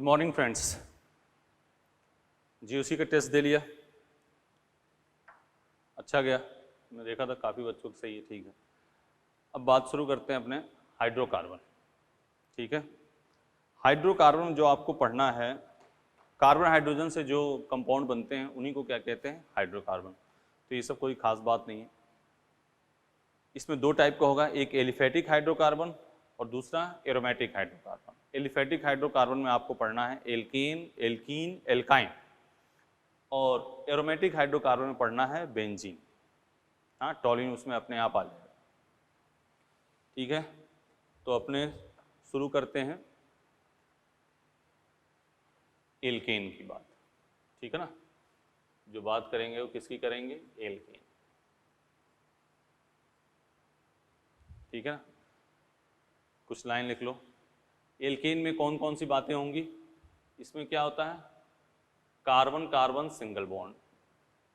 Morning friends, GOC का test दे लिया, अच्छा गया। मैं देखा था काफ़ी बच्चों को सही है, ठीक है। अब बात शुरू करते हैं अपने हाइड्रोकार्बन, ठीक है। हाइड्रोकार्बन जो आपको पढ़ना है, कार्बन हाइड्रोजन से जो कंपाउंड बनते हैं उन्हीं को क्या कहते हैं, हाइड्रोकार्बन। तो ये सब कोई खास बात नहीं है। इसमें दो टाइप का होगा, एक एलिफेटिक हाइड्रोकार्बन और दूसरा एरोमेटिक हाइड्रोकार्बन। एलिफेटिक हाइड्रोकार्बन में आपको पढ़ना है एल्केन, एल्कीन, एल्काइन, और एरोमेटिक हाइड्रोकार्बन में पढ़ना है बेंजीन। हाँ, टॉलिन उसमें अपने आप आ जाएगा, ठीक है। तो अपने शुरू करते हैं एल्केन की बात, ठीक है ना। जो बात करेंगे वो किसकी करेंगे, एल्केन, ठीक है ना। कुछ लाइन लिख लो। एल्केन में कौन कौन सी बातें होंगी, इसमें क्या होता है, carbon carbon single bond.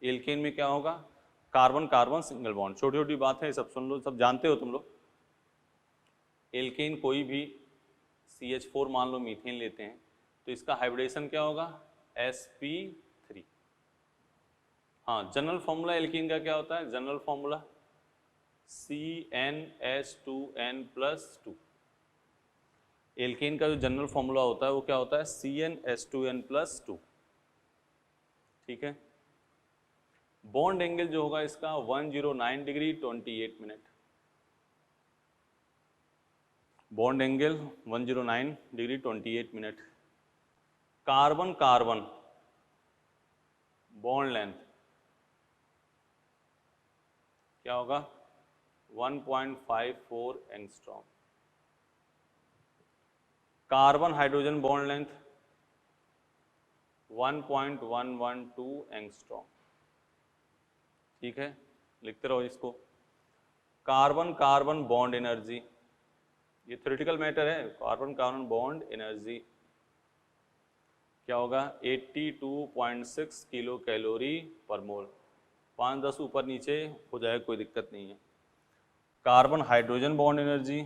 Alkane में क्या होगा, कार्बन कार्बन सिंगल बॉन्ड। छोटी छोटी बात है, सब सुन लो, सब जानते हो तुम लोग। एल्केन कोई भी CH4 मान लो मीथेन लेते हैं तो इसका हाइब्रिडेशन क्या होगा, sp3। हाँ, जनरल फॉर्मूला एल्केन का क्या होता है, जनरल फॉर्मूला CnH2n+2। एल्केन का जो जनरल फॉर्मूला होता है वो क्या होता है, CnH2n+2, ठीक है। बॉन्ड एंगल जो होगा इसका 109 degree 28 minute. Bond angle 109 degree 28 minute. Carbon carbon bond length क्या होगा, 1.54 angstrom. Carbon hydrogen bond length 1.112 angstrom, ठीक है। लिखते रहो इसको। कार्बन कार्बन बॉन्ड एनर्जी, ये थ्योरेटिकल मैटर है। कार्बन कार्बन बॉन्ड एनर्जी क्या होगा, 82.6 किलो कैलोरी पर मोल। 5-10 ऊपर नीचे हो जाए कोई दिक्कत नहीं है। कार्बन हाइड्रोजन बॉन्ड एनर्जी,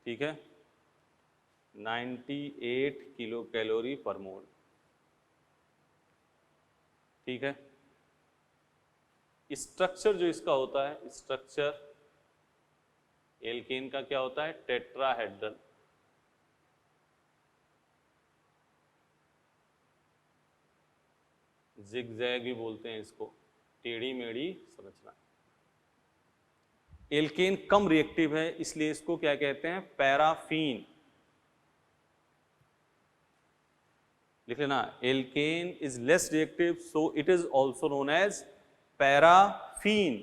ठीक है, 98 किलो कैलोरी पर मोल, ठीक है। स्ट्रक्चर जो इसका होता है, स्ट्रक्चर एल्केन का क्या होता है, टेट्राहेड्रल। जिगजैग भी बोलते हैं इसको, टेढ़ी मेढ़ी संरचना। एल्केन कम रिएक्टिव है, इसलिए इसको क्या कहते हैं, पैराफीन। लिख लेना, alkane is less reactive so it is also known as paraffin.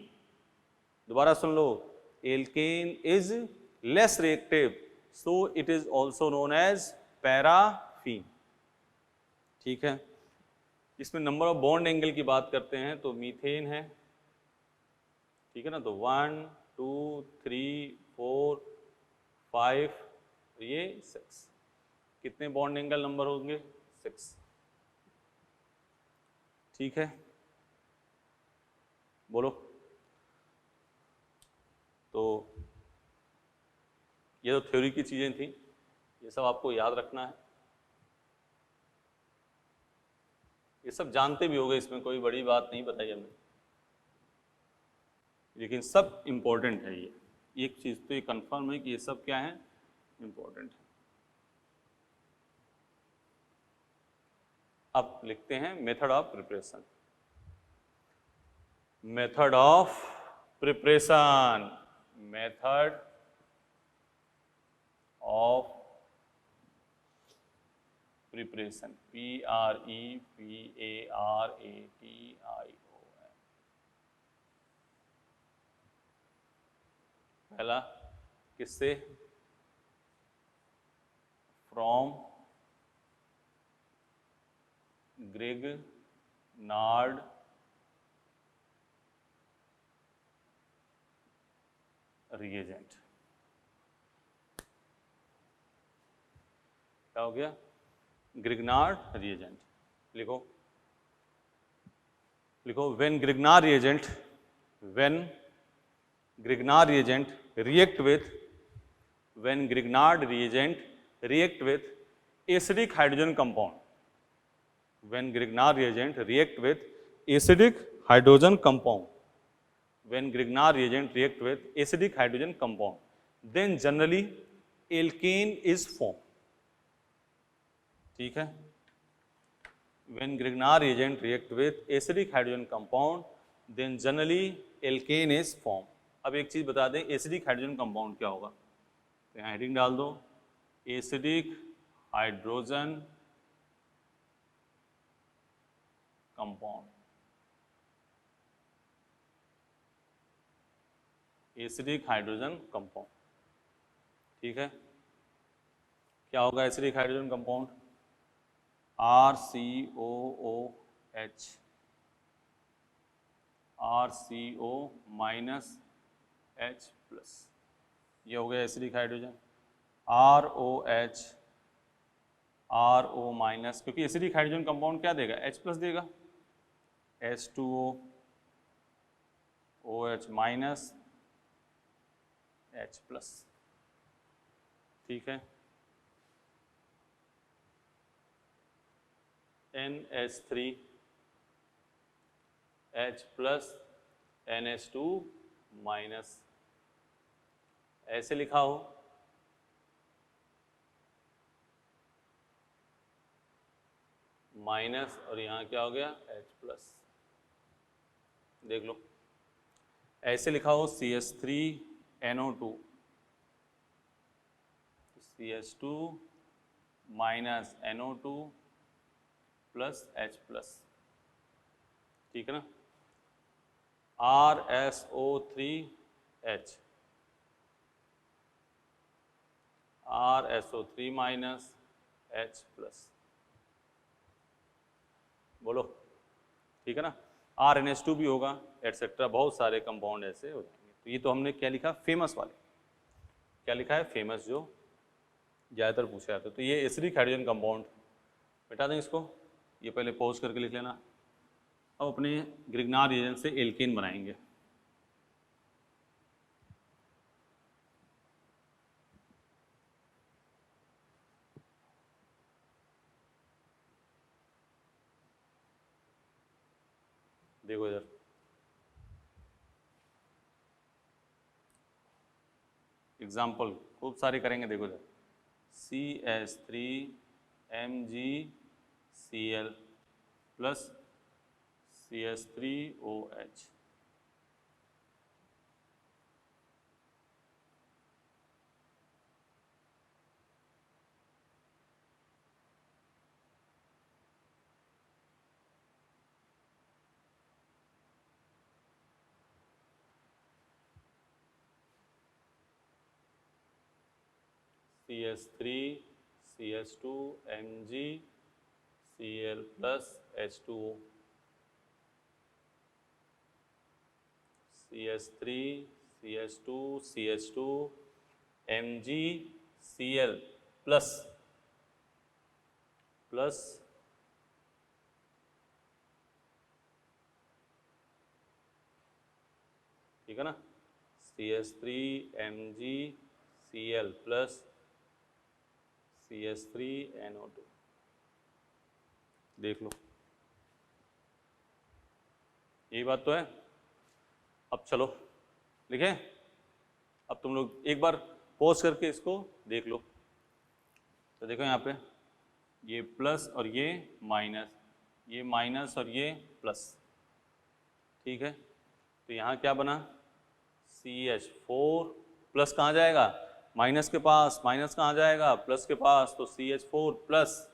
दोबारा सुन लो, alkane is less reactive so it is also known as paraffin, ठीक है। इसमें नंबर ऑफ बॉन्ड एंगल की बात करते हैं तो मीथेन है, ठीक है ना। तो 1 2 3 4 5, ये 6। कितने बॉन्ड एंगल नंबर होंगे, 6, ठीक है। बोलो। तो ये तो थ्योरी की चीजें थी, ये सब आपको याद रखना है। ये सब जानते भी होगे, इसमें कोई बड़ी बात नहीं बताई हमने, लेकिन सब इम्पोर्टेंट है। ये एक चीज तो ये कंफर्म है कि ये सब क्या है, इम्पोर्टेंट है। अब लिखते हैं method of preparation. Method of preparation, method of preparation, PREPARATION। पहला किससे, फ्रॉम ग्रिग्नार्ड रिएजेंट। क्या हो गया, ग्रिग्नार्ड रिएजेंट। लिखो, लिखो, when Grignard reagent react with when Grignard reagent react with acidic hydrogen compound, when Grignard reagent react with acidic hydrogen compound, when Grignard reagent react with acidic hydrogen compound, then generally alkane is formed. ठीक है, when Grignard reagent react with acidic hydrogen compound, then generally alkane is formed. अब एक चीज बता दें, acidic hydrogen compound क्या होगा, तो यहाँ हेडिंग डाल दो, acidic hydrogen compound, acidic hydrogen compound. ठीक है, क्या होगा acidic hydrogen compound, RCOOH, RCO minus H plus, ये हो गया acidic hydrogen. ROH, RO minus, क्योंकि एसिडिक हाइड्रोजन कंपाउंड क्या देगा, H प्लस देगा, H2O, OH minus H plus. ठीक है, NH3 H plus NH2 minus, ऐसे लिखा हो, माइनस और यहाँ क्या हो गया H प्लस, देख लो, ऐसे लिखा हो CH3NO2, CH2 minus NO2 plus H plus. ठीक है ना, RSO3H, RSO3 minus H plus, बोलो। ठीक है ना, RNH2 भी होगा, एटसेट्रा, बहुत सारे कंपाउंड ऐसे हो जाएंगे। तो ये तो हमने क्या लिखा, फेमस वाले, क्या लिखा है, फेमस, जो ज़्यादातर पूछे जाते हैं। तो ये एसिडिक हाइड्रोजन कंपाउंड, मिटा दें इसको, ये पहले पॉज करके लिख लेना। अब अपने ग्रिग्नार्ड रिएजेंट से एल्केन बनाएंगे। देखो इधर, एग्जाम्पल खूब सारे करेंगे, देखो इधर, CH3MgCl plus CH3OH, CH3 CH2 MgCl plus H2O, CH3 CH2 CH2 MgCl plus plus ठीक है ना, CH3MgCl प्लस CH3NO2, देख लो, यही बात तो है। अब चलो लिखें, अब तुम लोग एक बार पॉज करके इसको देख लो। तो देखो यहाँ पे ये प्लस और ये माइनस, ये माइनस और ये प्लस। ठीक है, तो यहाँ क्या बना, CH4 प्लस कहाँ जाएगा, माइनस के पास, माइनस कहाँ जाएगा, प्लस के पास, तो CH4 प्लस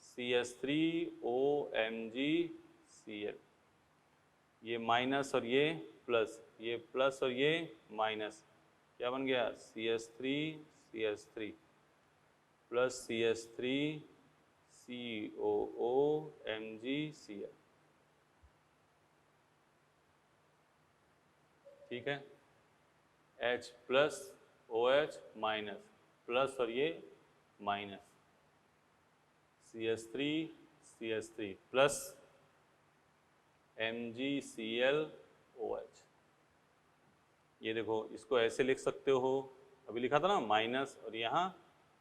CH3OMgCl, ये माइनस और ये प्लस, ये प्लस और ये माइनस, क्या बन गया, CH3 प्लस CH3COOMgCl। ठीक है, H plus OH minus, plus और ये माइनस, CH3 प्लस MgClOH। ये देखो, इसको ऐसे लिख सकते हो अभी लिखा था ना माइनस, और यहाँ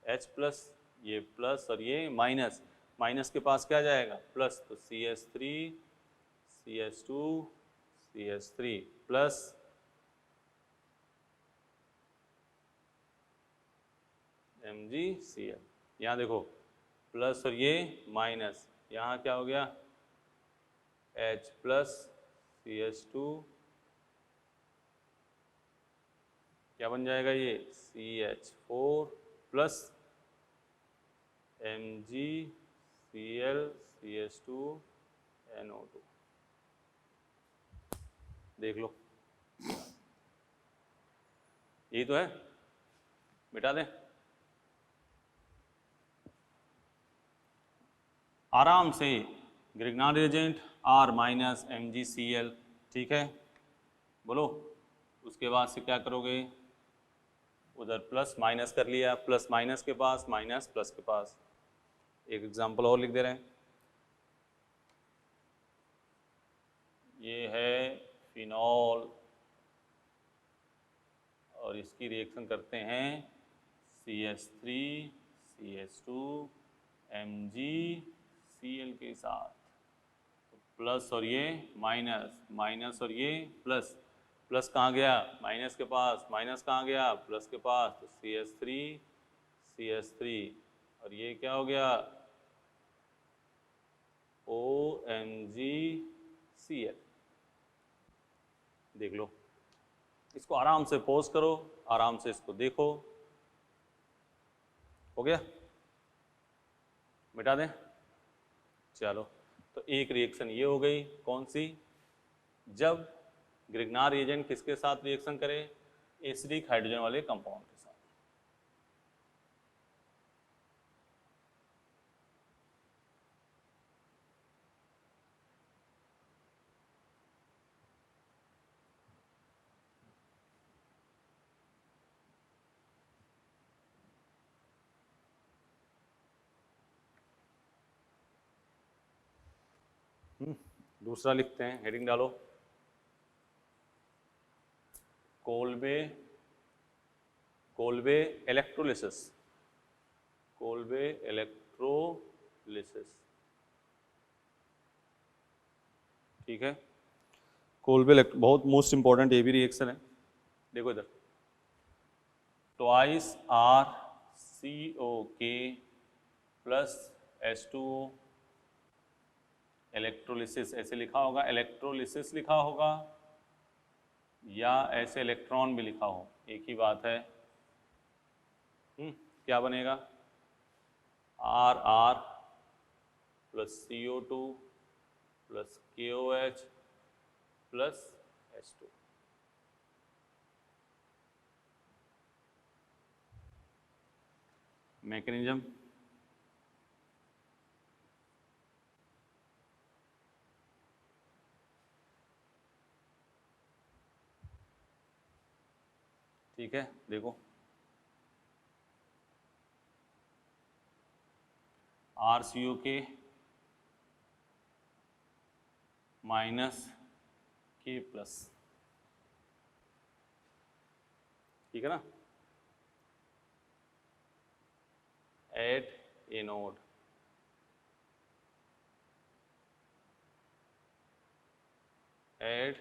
H प्लस, ये प्लस और ये माइनस, माइनस के पास क्या जाएगा प्लस, तो CH3 CH2 CH3 plus MgCl। यहाँ देखो प्लस और ये माइनस, यहाँ क्या हो गया H प्लस CH2, क्या बन जाएगा ये CH4 plus MgCl CH2 NO2। देख लो यही तो है, मिटा दें आराम से। Grignard reagent R minus MgCl, ठीक है, बोलो। उसके बाद से क्या करोगे, उधर प्लस माइनस कर लिया, प्लस माइनस के पास माइनस प्लस के पास। एक एग्जांपल और लिख दे रहे हैं, ये है फिनॉल और इसकी रिएक्शन करते हैं CH3 CH2 MgCl के साथ, तो प्लस और ये माइनस, माइनस और ये प्लस, प्लस कहाँ गया माइनस के पास, माइनस कहाँ गया प्लस के पास, तो CH3 CH3 और ये क्या हो गया OMgCl। देख लो, इसको आराम से पॉज करो, आराम से इसको देखो, हो गया, मिटा दें। चलो, तो एक रिएक्शन ये हो गई, कौन सी, जब ग्रिग्नार्ड रिएजेंट किसके साथ रिएक्शन करे, एसिडिक हाइड्रोजन वाले कंपाउंड के साथ। दूसरा लिखते हैं, हेडिंग डालो, Kolbe Kolbe electrolysis, Kolbe electrolysis, ठीक है। कोल्बे बहुत मोस्ट इंपॉर्टेंट ये भी रिएक्शन है, देखो इधर, twice RCOK plus H2O, electrolysis ऐसे लिखा होगा, इलेक्ट्रोलिसिस लिखा होगा या ऐसे इलेक्ट्रॉन भी लिखा हो, एक ही बात है। क्या बनेगा RR plus CO2 plus KOH plus H2। Mechanism, ठीक है, देखो RCOK माइनस K प्लस, ठीक है ना, at anode, at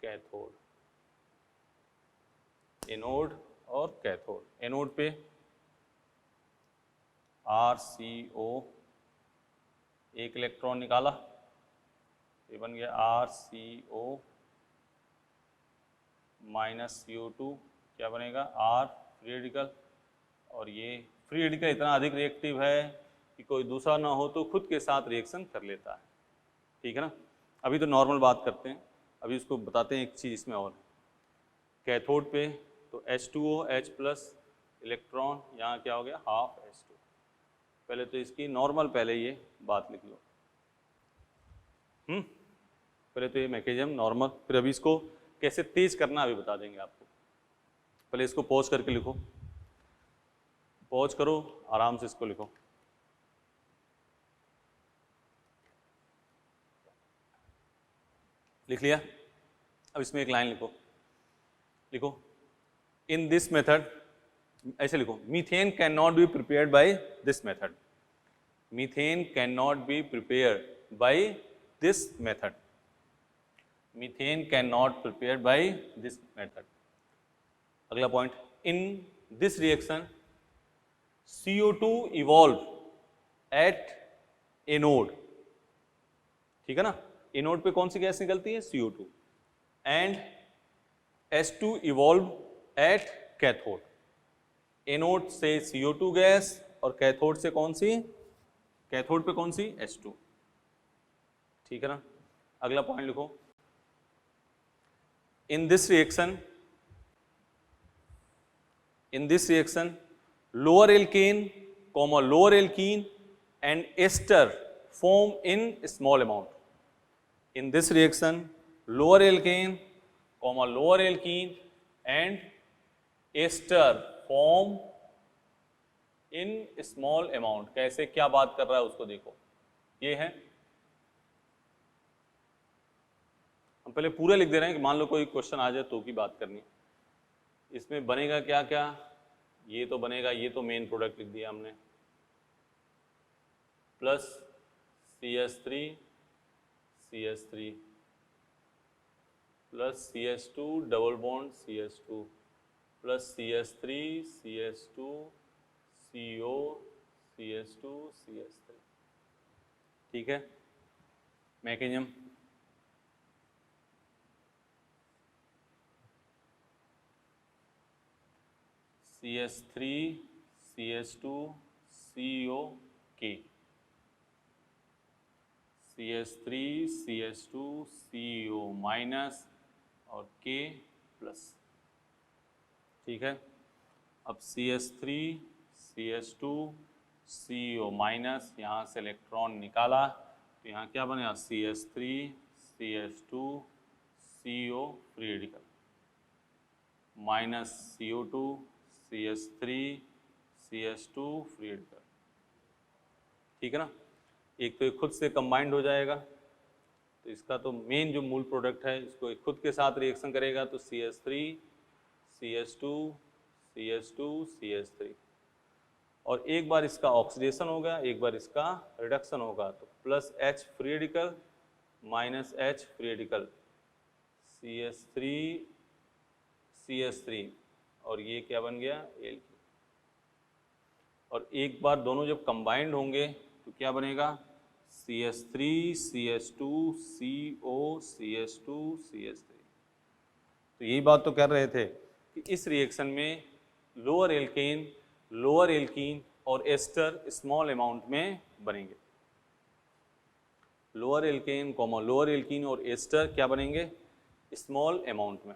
cathode, anode और कैथोड। एनोड पे RCO, एक इलेक्ट्रॉन निकाला, ये बन गया RCO माइनस CO2, क्या बनेगा R फ्री रेडिकल, और ये फ्री रेडिकल इतना अधिक रिएक्टिव है कि कोई दूसरा ना हो तो खुद के साथ रिएक्शन कर लेता है, ठीक है ना। अभी तो नॉर्मल बात करते हैं, अभी इसको बताते हैं एक चीज़ इसमें और, कैथोड पे तो H2O H प्लस इलेक्ट्रॉन, यहाँ क्या हो गया हाफ H2। पहले तो इसकी नॉर्मल, पहले ये बात लिख लो, पहले तो ये मैकेनिज्म नॉर्मल, फिर अभी इसको कैसे तेज करना अभी बता देंगे आपको। पहले इसको पॉज करके लिखो, पॉज करो, आराम से इसको लिखो, लिख लिया। अब इसमें एक लाइन लिखो, लिखो इन दिस मेथड, ऐसे लिखो, methane can not be prepared by this method, methane can not be prepared by this method, methane can not prepared by this method. अगला point, in this reaction CO2 evolve at anode, ठीक है ना, anode पे कौन सी gas निकलती है, CO2, and H2 evolve at cathode, anode से CO2 gas और कैथोड से कौन सी, कैथोड पे कौन सी, H2, ठीक है ना। अगला पॉइंट लिखो, इन this reaction lower alkane comma lower alkene and ester form in small amount, in this reaction lower alkane comma lower alkene and ester form in small amount। कैसे, क्या बात कर रहा है उसको देखो, ये है, हम पहले पूरा लिख दे रहे हैं कि मान लो कोई क्वेश्चन आ जाए तो की बात करनी है। इसमें बनेगा क्या क्या, ये तो बनेगा, ये तो मेन प्रोडक्ट लिख दिया हमने, plus CH3 plus CH2 double bond CH2 plus CH3 CH2 CO CH2 CH3, ठीक है। Mechanism, CH3 CH2 CO K, CH3 CH2 CO minus और K प्लस, ठीक है। अब CH3 CH2 CO माइनस, यहाँ से इलेक्ट्रॉन निकाला तो यहाँ क्या बनेगा, CH3 CH2 CO free radical minus CO2 CH3 CH2 free radical, ठीक है ना। एक तो एक खुद से कंबाइंड हो जाएगा, तो इसका तो मेन जो मूल प्रोडक्ट है इसको एक खुद के साथ रिएक्शन करेगा तो CH3 CH2 CH2 CH3, और एक बार इसका ऑक्सीडेशन होगा, एक बार इसका रिडक्शन होगा, तो plus H free radical minus H free radical CH3 CH3, और ये क्या बन गया, एल, और एक बार दोनों जब कंबाइंड होंगे तो क्या बनेगा, CH3 CH2 CO CH2 CH3। तो यही बात तो कर रहे थे कि इस रिएक्शन में लोअर एल्कीन और एस्टर स्मॉल अमाउंट में बनेंगे, lower alkane comma lower alkene और एस्टर क्या बनेंगे, स्मॉल अमाउंट में,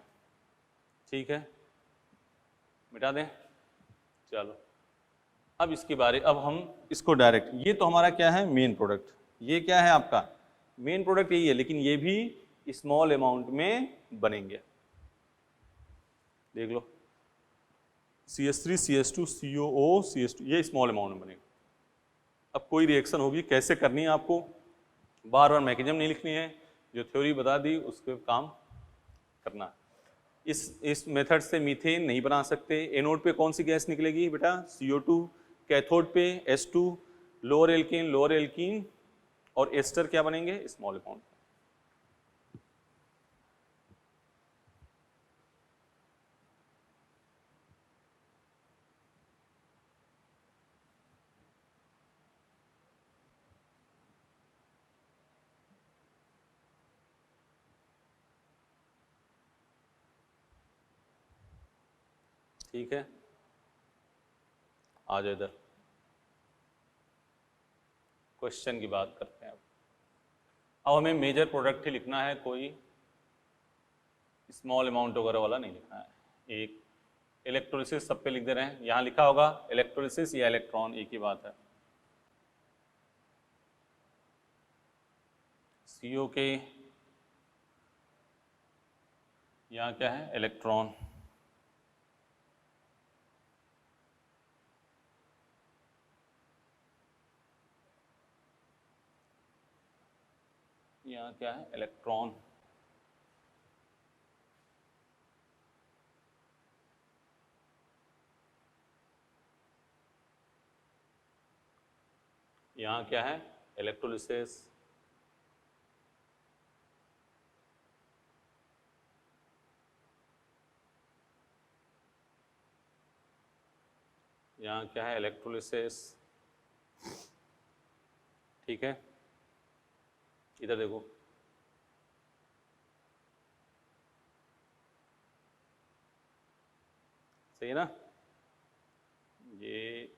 ठीक है। मिटा दें, चलो अब इसके बारे, अब हम इसको डायरेक्ट, ये तो हमारा क्या है, मेन प्रोडक्ट, ये क्या है आपका मेन प्रोडक्ट यही है, लेकिन ये भी स्मॉल अमाउंट में बनेंगे, देख लो CH3 CH2 COO CH2, ये स्मॉल अमाउंट में बनेगा। अब कोई रिएक्शन होगी, कैसे करनी है आपको, बार बार मैकेनिज्म नहीं लिखनी है, जो थ्योरी बता दी उसके काम करना है। इस मेथड से मीथेन नहीं बना सकते। एनोड पे कौन सी गैस निकलेगी बेटा, CO2, कैथोड पे H2, लोअर एल्कीन और एस्टर क्या बनेंगे, स्मॉल अमाउंट। ठीक है, आ जाओ इधर, क्वेश्चन की बात करते हैं। अब हमें मेजर प्रोडक्ट ही लिखना है, कोई स्मॉल अमाउंट वगैरह वाला नहीं लिखना है। एक इलेक्ट्रोलिसिस सब पे लिख दे रहे हैं, यहाँ लिखा होगा इलेक्ट्रोलिसिस या इलेक्ट्रॉन, एक ही बात है। CO के यहाँ क्या है, इलेक्ट्रॉन, यहाँ क्या है, इलेक्ट्रॉन, यहाँ क्या है, इलेक्ट्रोलिसिस। यहाँ क्या है, इलेक्ट्रोलिसिस। ठीक है, इधर देखो, सही है ना, ये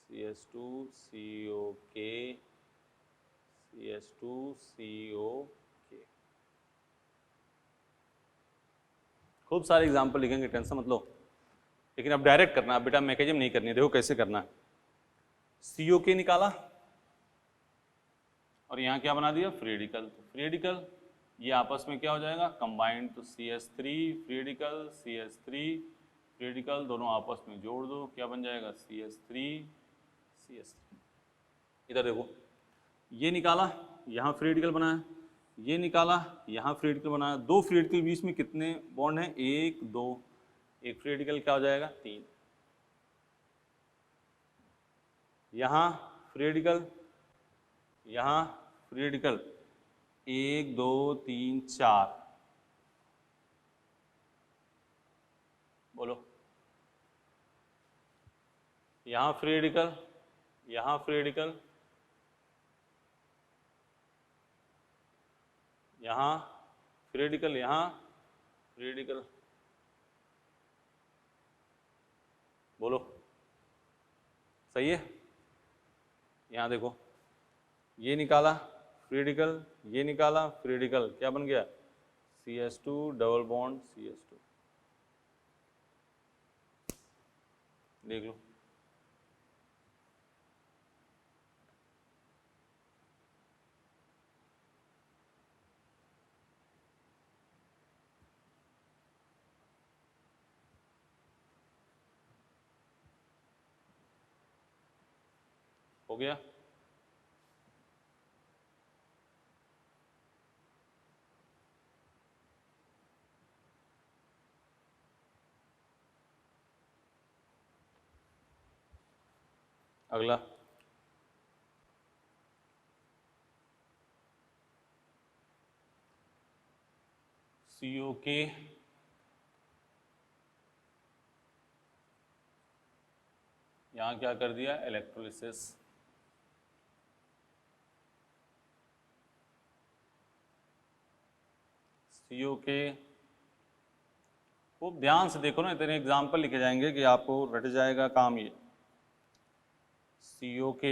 CH2COK, CH2COK। खूब सारे एग्जाम्पल लिखेंगे, टेंशन मत लो, लेकिन अब डायरेक्ट करना, अब बेटा मैकेनिज्म नहीं करनी है। देखो कैसे करना है, COK निकाला और यहाँ क्या बना दिया, फ्री रेडिकल। फ्री रेडिकल ये आपस में क्या हो जाएगा, कंबाइंड, तो CH3 free radical, CH3 free radical, दोनों आपस में जोड़ दो, क्या बन जाएगा, CH3 CH3। इधर देखो, ये निकाला, यहाँ फ्री रेडिकल बनाया, ये निकाला, यहाँ फ्री रेडिकल बनाया। दो फ्री रेडिकल के बीच में कितने बॉन्ड हैं, एक दो, एक फ्री रेडिकल क्या हो जाएगा, 3। यहाँ फ्री रेडिकल, यहाँ फ्री रेडिकल, 1 2 3 4, बोलो। यहाँ फ्री रेडिकल, यहाँ फ्री रेडिकल, यहाँ फ्री रेडिकल, यहाँ फ्री रेडिकल, बोलो, सही है। यहाँ देखो, ये निकाला फ्री रेडिकल, ये निकाला फ्री रेडिकल, क्या बन गया, CH2 डबल बॉन्ड CH2। देख लो, हो गया। अगला, COK, यहाँ क्या कर दिया, इलेक्ट्रोलिसिस। COK, खूब ध्यान से देखो ना, इतने एग्जाम्पल लिखे जाएंगे कि आपको रट जाएगा काम ये। COK,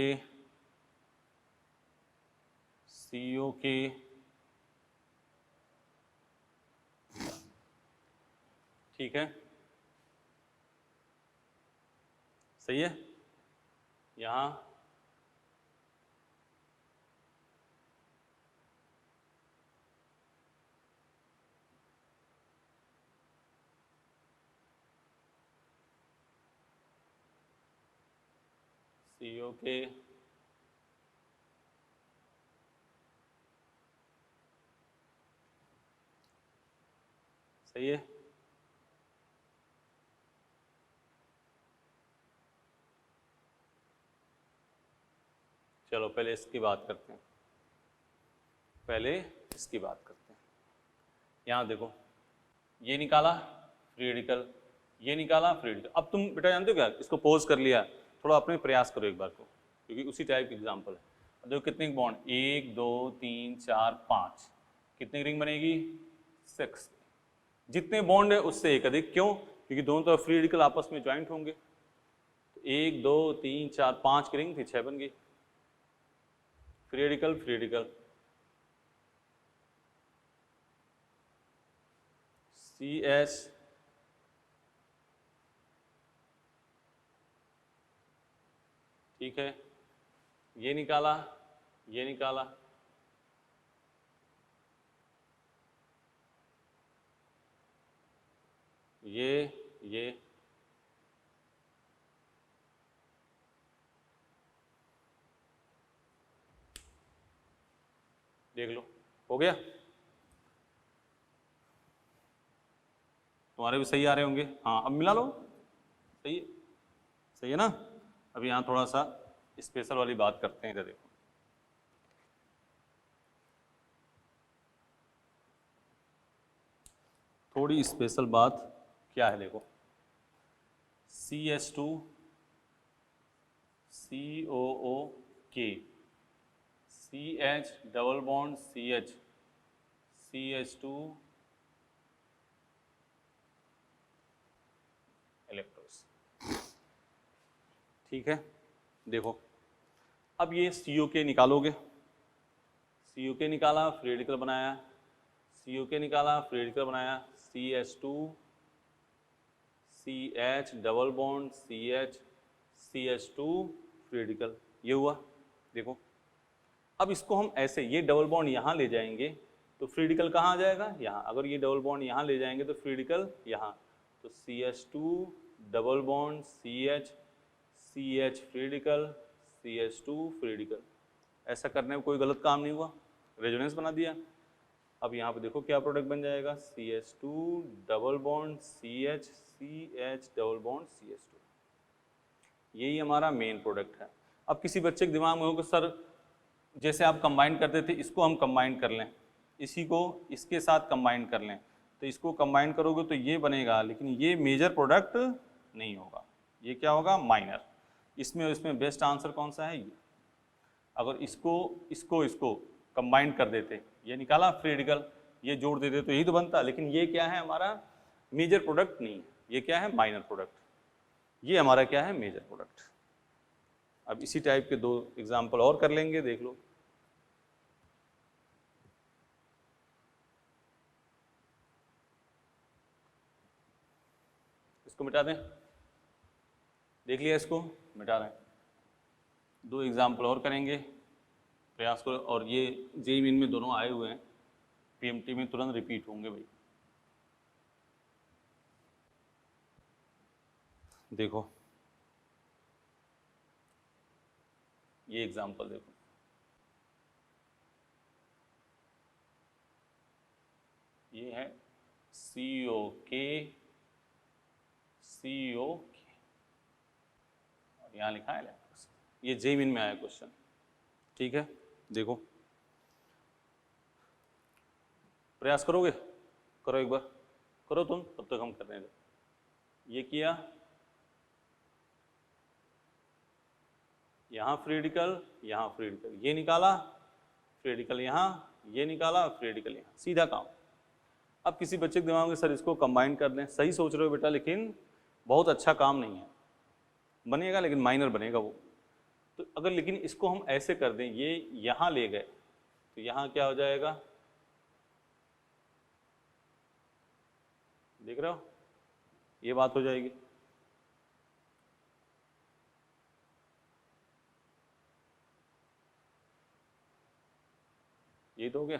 COK, ठीक है, सही है। यहाँ COK, सही है। चलो पहले इसकी बात करते हैं, पहले इसकी बात करते हैं। यहाँ देखो, ये निकाला फ्री रेडिकल, ये निकाला फ्री रेडिकल। अब तुम बेटा जानते हो क्या, इसको पोज कर लिया, थोड़ा अपने प्रयास करो एक बार को, क्योंकि उसी टाइप का एग्जाम्पल है। अब देखो कितने बॉन्ड, 1 2 3 4 5, कितनी रिंग बनेगी, 6। जितने बॉन्ड है उससे एक अधिक, क्यों, क्योंकि दोनों तरफ फ्री रेडिकल आपस में ज्वाइंट होंगे। तो 1 2 3 4 5 की रिंग थी, 6 बन गई। Free radical free radical, CH, ठीक है, ये निकाला, ये निकाला, ये देख लो, हो गया। तुम्हारे भी सही आ रहे होंगे, हाँ अब मिला लो, सही है, सही है ना। अब यहाँ थोड़ा सा स्पेशल वाली बात करते हैं। इधर देखो, थोड़ी स्पेशल बात क्या है, देखो CH2 COO CH double bond CH2 electrons, ठीक है। देखो अब ये COK निकालोगे, COK निकाला, फ्री रेडिकल बनाया, COK निकाला, फ्री रेडिकल बनाया, CH2 CH double bond CH2 free radical, ये हुआ। देखो अब इसको हम ऐसे, ये डबल बॉन्ड यहाँ ले जाएंगे तो फ्री रेडिकल कहाँ आ जाएगा, यहाँ। अगर ये डबल बॉन्ड यहाँ ले जाएंगे तो फ्री रेडिकल यहाँ, तो CH2 double bond CH free radical, CH2 free radical. ऐसा करने में कोई गलत काम नहीं हुआ, रेजोनेंस बना दिया। अब यहाँ पे देखो क्या प्रोडक्ट बन जाएगा, CH2 double bond CH double bond CH2, यही हमारा मेन प्रोडक्ट है। अब किसी बच्चे के दिमाग में होगा सर जैसे आप कंबाइन करते थे, इसको हम कंबाइन कर लें, इसी को इसके साथ कंबाइन कर लें, तो इसको कंबाइन करोगे तो ये बनेगा, लेकिन ये मेजर प्रोडक्ट नहीं होगा, ये क्या होगा, माइनर। इसमें बेस्ट आंसर कौन सा है, ये। अगर इसको कंबाइन कर देते, ये निकाला फ्री रेडिकल, ये जोड़ देते तो यही तो बनता, लेकिन ये क्या है, हमारा मेजर प्रोडक्ट नहीं है, ये क्या है, माइनर प्रोडक्ट। ये हमारा क्या है, मेजर प्रोडक्ट। अब इसी टाइप के 2 एग्जाम्पल और कर लेंगे, देख लो। इसको मिटा दें, देख लिया, इसको मिटा रहे हैं। 2 एग्जाम्पल और करेंगे, प्रयास करो। और ये जेईई मेन में दोनों आए हुए हैं, पीएमटी में तुरंत रिपीट होंगे भाई। देखो ये एग्जाम्पल देखो, ये है COK और यहाँ लिखा है, ये जेईई मेन में आया क्वेश्चन, ठीक है। देखो प्रयास करोगे, करो एक बार, करो तुम, तब तक हम कर रहे हैं। ये किया, यहाँ फ्री रेडिकल, यहाँ फ्री रेडिकल, ये निकाला फ्री रेडिकल, यहाँ ये निकाला फ्री रेडिकल, यहाँ, सीधा काम। अब किसी बच्चे के दिमाग में सर इसको कंबाइन कर दें, सही सोच रहे हो बेटा, लेकिन बहुत अच्छा काम नहीं है, बनेगा लेकिन माइनर बनेगा वो। तो अगर लेकिन इसको हम ऐसे कर दें, ये यहाँ ले गए तो यहाँ क्या हो जाएगा, देख रहे हो, ये बात हो जाएगी। ये तो हो गया,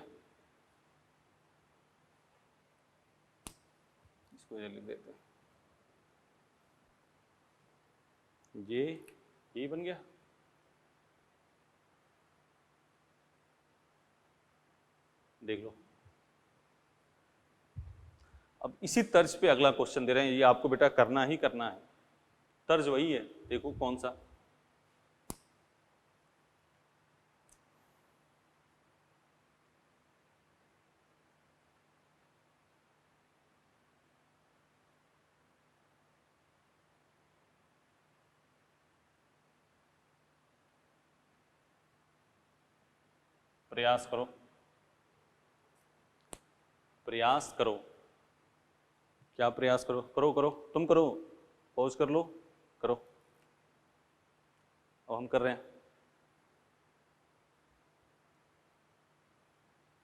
इसको ये लिख देते हैं, ये बन गया। देख लो, अब इसी तर्ज पे अगला क्वेश्चन दे रहे हैं, ये आपको बेटा करना ही करना है, तर्ज वही है। देखो कौन सा, प्रयास करो, प्रयास करो, क्या प्रयास करो, करो करो, तुम करो, पॉज कर लो, करो। अब हम कर रहे हैं,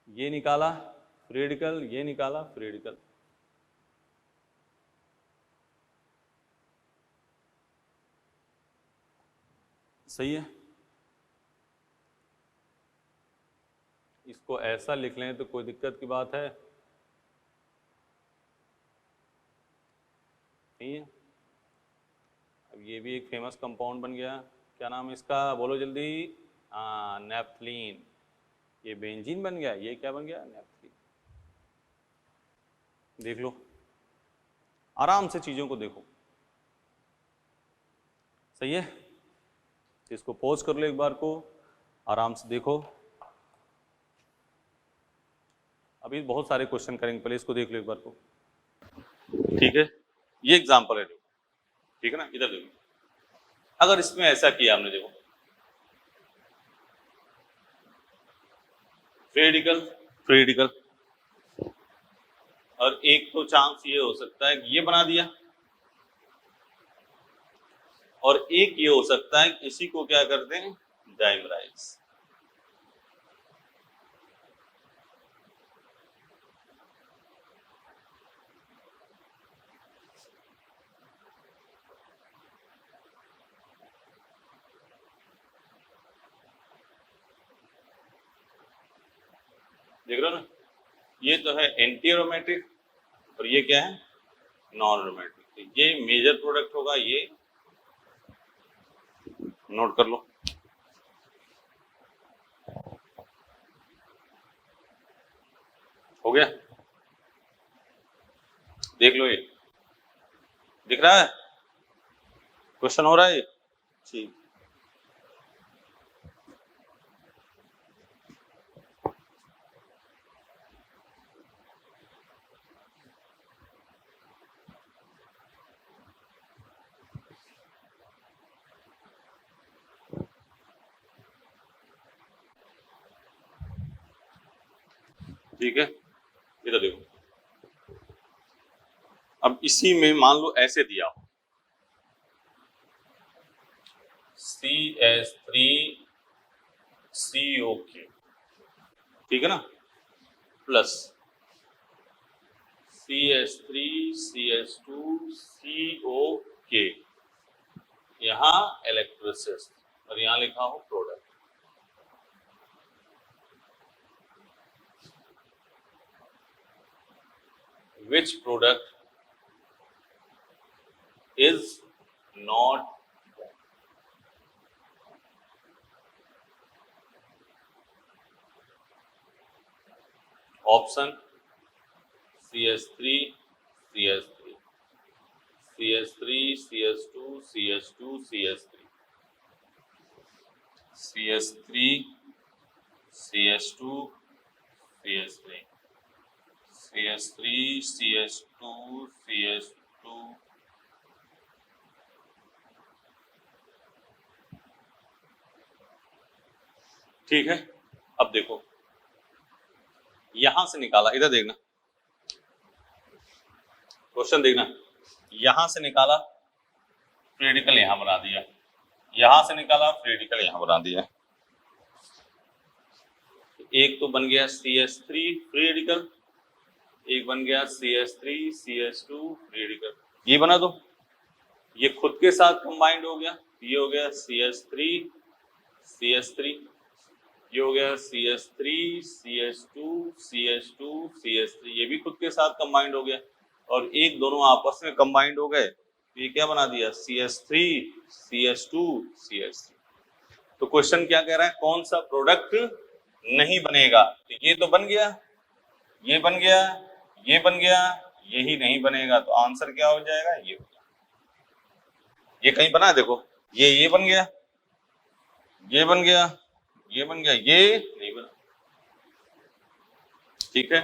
ये निकाला फ्री रेडिकल, ये निकाला फ्री रेडिकल, सही है। इसको ऐसा लिख लें तो कोई दिक्कत की बात है नहीं है। अब ये भी एक फेमस कंपाउंड बन गया, क्या नाम है इसका, बोलो जल्दी, हाँ नेफ्थलीन। ये बेंजीन बन गया, ये क्या बन गया, नेफ्थलीन। देख लो, आराम से चीज़ों को देखो, सही है, तो इसको पॉज कर लो एक बार को, आराम से देखो। अभी बहुत सारे क्वेश्चन करेंगे, पहले इसको देख लो एक बार को, ठीक है। ये एग्जाम्पल है, ठीक है ना। इधर देखो, अगर इसमें ऐसा किया हमने, देखो फ्री रेडिकल फ्री रेडिकल, और एक तो चांस ये हो सकता है कि ये बना दिया, और एक ये हो सकता है कि इसी को क्या करते हैं, डाइमराइज। देख रहे हो ना, ये तो है एंटी एरोमेटिक और ये क्या है, नॉन एरोमेटिक। ये मेजर प्रोडक्ट होगा, ये नोट कर लो। हो गया, देख लो, ये दिख रहा है, क्वेश्चन हो रहा है ये, ठीक। ठीक है, इधर देखो, अब इसी में मान लो ऐसे दिया हो, CH3COK, ठीक है ना, प्लस CH3CH2COK, यहां इलेक्ट्रोलिसिस और यहां लिखा हो product. Which product is not option CH3 CH3 CH3 CH2 CH2 CH3 CH3 CH2 CH3 CH3 CH2 CH2, ठीक है। अब देखो यहां से निकाला, इधर देखना, क्वेश्चन देखना, यहां से निकाला फ्री रेडिकल यहां बना दिया, यहां से निकाला फ्री रेडिकल यहां बना दिया। एक तो बन गया CH3 फ्री रेडिकल, एक बन गया CH3 CH2 फ्री रेडिकल, ये बना दो, ये खुद के साथ कंबाइंड हो गया, ये हो गया CH3 CH3, ये हो गया CH3 CH2 CH2 CH3, ये भी खुद के साथ कंबाइंड हो गया, और एक दोनों आपस में कंबाइंड हो गए, ये क्या बना दिया, CH3 CH2 CH3। तो क्वेश्चन क्या कह रहा है, कौन सा प्रोडक्ट नहीं बनेगा, तो ये तो बन गया, ये बन गया, ये बन गया, यही नहीं बनेगा, तो आंसर क्या हो जाएगा, ये हो जाएगा। ये कहीं बना है, देखो ये बन गया, ये बन गया, ये बन गया, ये नहीं बना, ठीक है।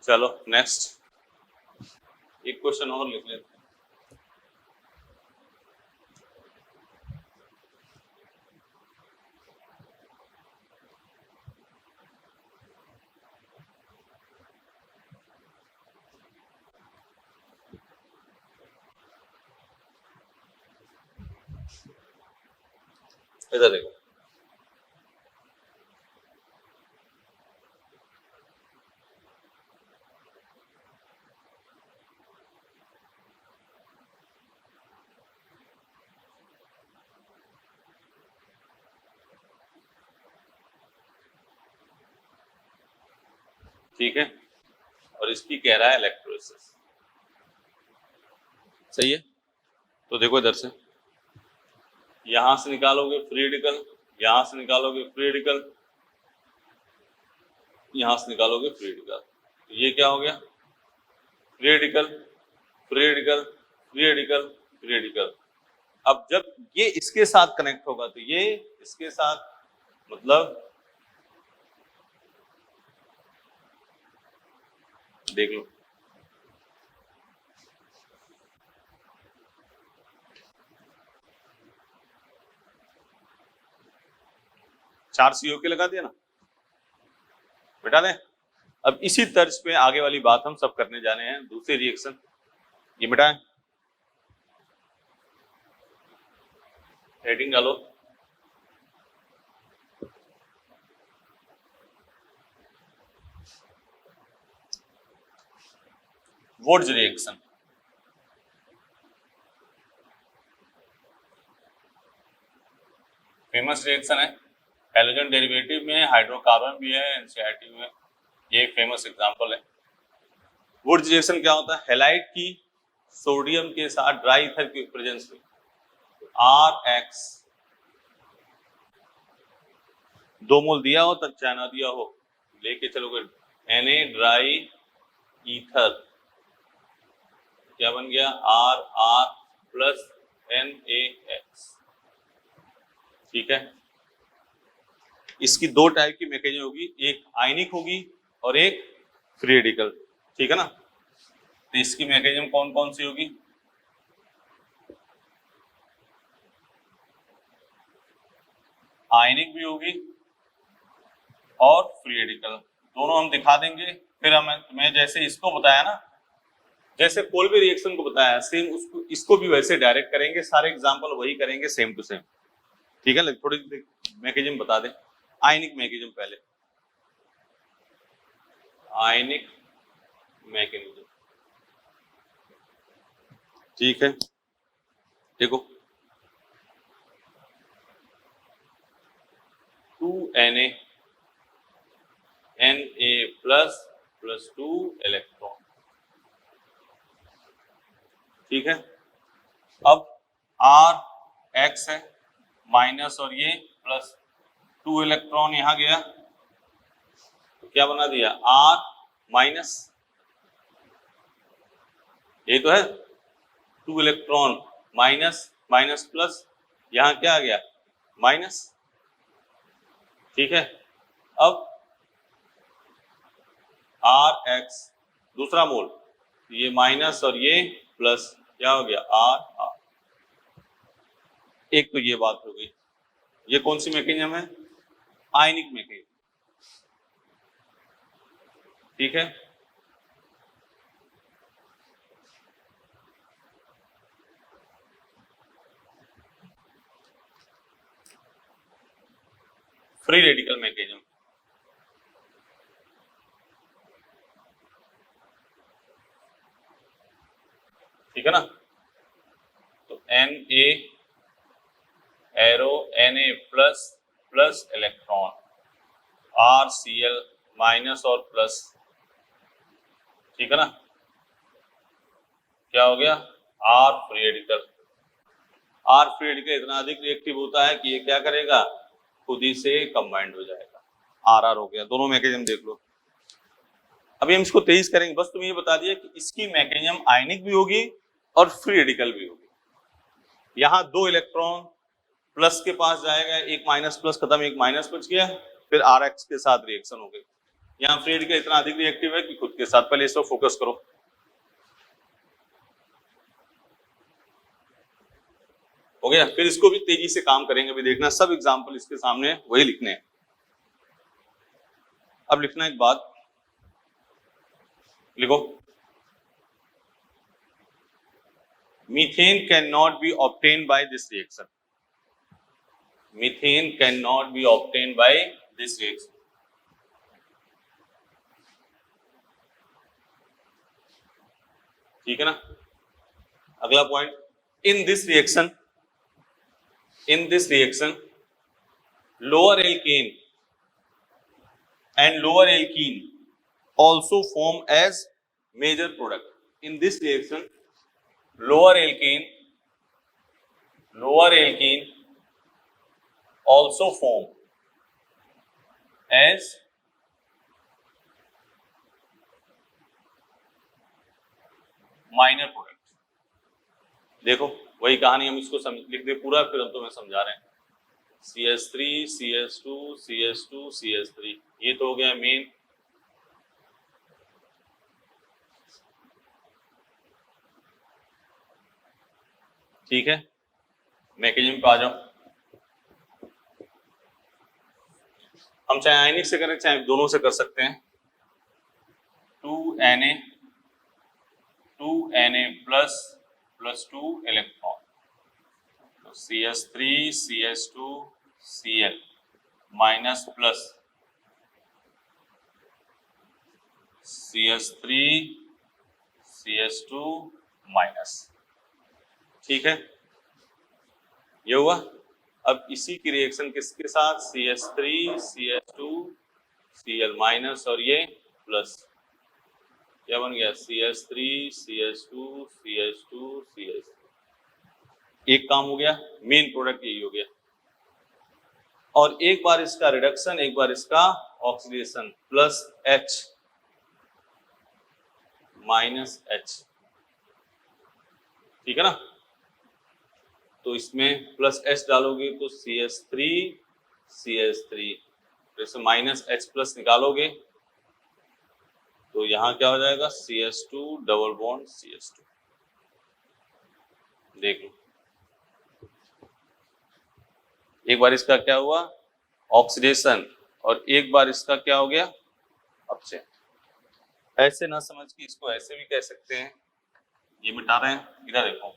चलो नेक्स्ट, एक क्वेश्चन और लिख लेते हैं। इधर देखो, ठीक है, और इसकी कह रहा है इलेक्ट्रोलिसिस, सही है। तो देखो इधर से, यहां से निकालोगे फ्री रेडिकल, यहां से निकालोगे फ्री रेडिकल, यहां से निकालोगे फ्री रेडिकल, तो ये क्या हो गया, free radical free radical free radical free radical, अब जब ये इसके साथ कनेक्ट होगा तो ये इसके साथ, मतलब देख लो, चार CO के लगा दिया ना, बेटा दें। अब इसी तर्ज पे आगे वाली बात हम सब करने जाने हैं, दूसरे रिएक्शन, ये मिटाएं, हेडिंग डालो, वुड्स रिएक्शन। फेमस रिएक्शन है, हैलोजन डेरिवेटिव में हाइड्रोकार्बन भी है, एनसीआरटी में, ये फेमस एग्जांपल है। वुड्स रिएक्शन क्या होता है? हैलाइड की सोडियम के साथ ड्राई ईथर की प्रेजेंस में RX 2 मोल दिया हो तब चाहे ना दिया हो, लेके चलोगे Na ड्राई ईथर, क्या बन गया? RR plus NaX। ठीक है, इसकी दो टाइप की मैकेनिज्म होगी, एक आयनिक होगी और एक फ्री रेडिकल। ठीक है ना, तो इसकी मैकेनिज्म कौन कौन सी होगी? आयनिक भी होगी और फ्री रेडिकल, दोनों हम दिखा देंगे। फिर मैं जैसे इसको बताया ना, जैसे कोलबे रिएक्शन को बताया, सेम उसको इसको भी वैसे डायरेक्ट करेंगे, सारे एग्जांपल वही करेंगे सेम टू सेम। ठीक है, थोड़ी मैकेनिज्म बता दें। आयनिक मैकेनिज्म पहले, आयनिक मैकेनिज्म, ठीक है, देखो 2Na Na plus plus 2 electron. ठीक है, अब RX है माइनस और ये प्लस 2 इलेक्ट्रॉन यहां गया, तो क्या बना दिया? R माइनस, ये तो है 2 इलेक्ट्रॉन माइनस माइनस प्लस, यहां क्या आ गया? माइनस। ठीक है, अब RX दूसरा मोल, ये माइनस और ये प्लस, क्या हो गया? R। एक तो ये बात हो गई, ये कौन सी मैकेनिज्म है? आयनिक मैकेनिज्म। ठीक है, फ्री रेडिकल मैकेनिज्म, ठीक है ना, तो Na arrow Na plus plus electron, RCl minus और प्लस। ठीक है ना, क्या हो गया? R free radical. R free radical इतना अधिक रिएक्टिव होता है कि ये क्या करेगा? खुद ही से कंबाइंड हो जाएगा। RR हो गया, दोनों मैकेनिज्म देख लो। अभी हम इसको तेज करेंगे, बस तुम्हें ये बता दिया कि इसकी मैकेनिज्म आयनिक भी होगी और फ्री रेडिकल भी होगी। यहाँ 2 इलेक्ट्रॉन प्लस के पास जाएगा, एक माइनस प्लस खत्म, एक माइनस बच गया, फिर RX के साथ रिएक्शन हो गई। यहाँ फ्री रेडिकल इतना अधिक रिएक्टिव है कि खुद के साथ, पहले इसको फोकस करो। हो गया, फिर इसको भी तेजी से काम करेंगे, अभी देखना सब एग्जाम्पल इसके सामने वही लिखने हैं। अब लिखना एक बात, लिखो, methane can not B obtain by this reaction. Methane can not B obtain by this reaction. ठीक है ना, अगला point, in this reaction lower alkane and lower alkene also form as major product. In this reaction, lower alkane also form as minor product. देखो वही कहानी हम इसको लिख दे पूरा, फिर हम तुम्हें समझा रहे हैं। CH3 CH2 CH2 CH3, ये तो हो गया मेन। ठीक है, मैकेनिज्म पे आ जाओ। हम चाहे आयनिक से करें चाहे दोनों से कर सकते हैं। 2Na प्लस प्लस 2 इलेक्ट्रॉन, तो CH3 CH2 Cl minus plus CH3 CH2 minus. ठीक है, ये हुआ। अब इसी की रिएक्शन किसके साथ, CH3 CH2 Cl माइनस और ये प्लस, क्या बन गया CH3 CH2 CH2 CH3। एक काम हो गया, मेन प्रोडक्ट यही हो गया। और एक बार इसका रिडक्शन, एक बार इसका oxidation, plus H minus H। ठीक है ना, तो इसमें प्लस H डालोगे तो CH3 CH3, जैसे माइनस H प्लस निकालोगे तो यहां क्या हो जाएगा CH2 डबल बॉन्ड CH2। देख लो, एक बार इसका क्या हुआ ऑक्सीडेशन, और एक बार इसका क्या हो गया अपचयन। ऐसे ना समझ कि इसको ऐसे भी कह सकते हैं, ये मिटा रहे हैं, इधर देखो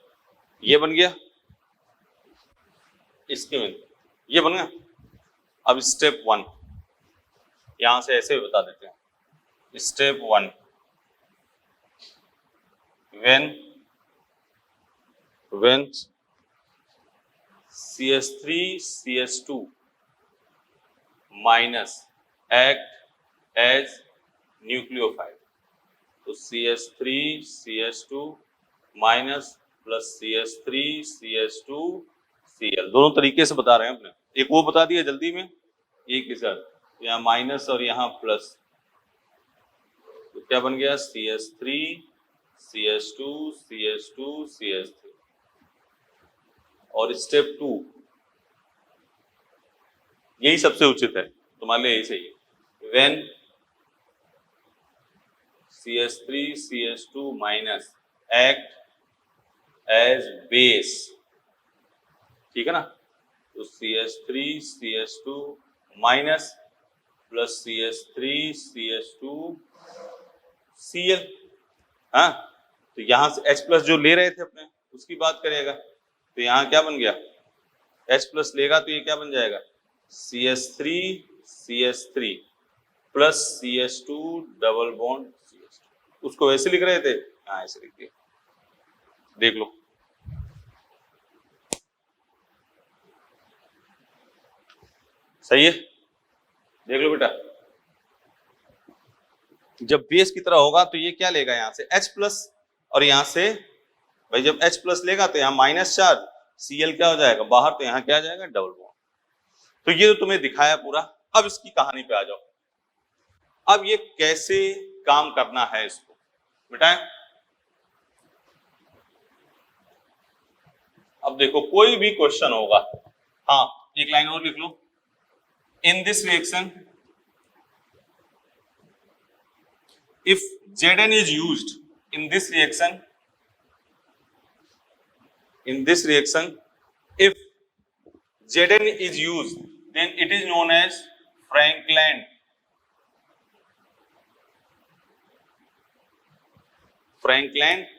ये बन गया, इसके में ये बन गया। अब स्टेप 1 यहां से ऐसे भी बता देते हैं। Step 1, when CH3 CH2 minus act as nucleophile, तो CH3 CH2 minus plus CH3 CH2 Cl, दोनों तरीके से बता रहे हैं अपने। एक वो बता दिया जल्दी में, एक के साथ, यहाँ माइनस और यहाँ प्लस, तो क्या बन गया CH3 CH2 CH2 CH3। और स्टेप 2 यही सबसे उचित है तुम्हारे लिए, यही सही है। When CH3 CH2 minus act as base, ठीक है ना, तो CH3 CH2 minus plus CH3 CH2 Cl। हाँ, तो यहां से H प्लस जो ले रहे थे अपने उसकी बात करेगा, तो यहां क्या बन गया H प्लस लेगा तो ये क्या बन जाएगा CH3 CH3 plus CH2 double bond CH2। उसको वैसे लिख रहे थे, हाँ ऐसे लिख दिया, देख लो। सही है, देख लो बेटा, जब बेस की तरह होगा तो ये क्या लेगा यहां से H प्लस, और यहां से भाई जब H प्लस लेगा तो यहाँ माइनस चार्ज, Cl क्या हो जाएगा बाहर, तो यहाँ क्या आ जाएगा डबल बॉन्ड। तो ये तो तुम्हें दिखाया पूरा। अब इसकी कहानी पे आ जाओ, अब ये कैसे काम करना है इसको बेटा। अब देखो कोई भी क्वेश्चन होगा, हाँ एक लाइन और लिख लो, in this reaction if Zn is used in this reaction, if Zn is used, then it is known as Franklin